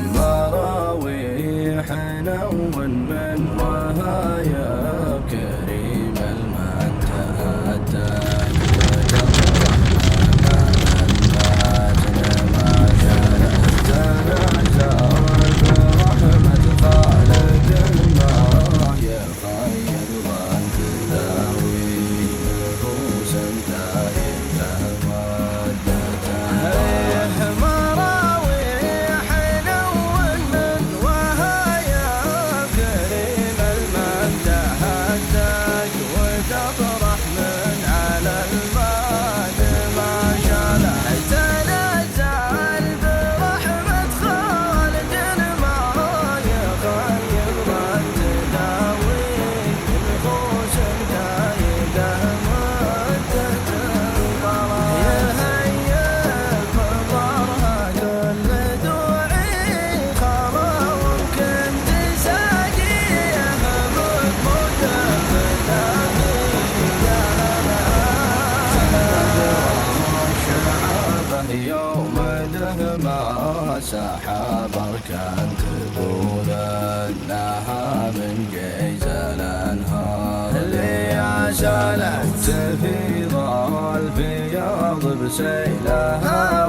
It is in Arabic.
مراويح نون من وهايا كريم المنتهى التاج وتفرح ما شلت تنازل برحمة خالق ما يخيل وانت ذاوي نفوس تايبه يوم ما سحب أركان تقول إنها من جيز الأنهار اللي زالت في ظل الفياض بسيلها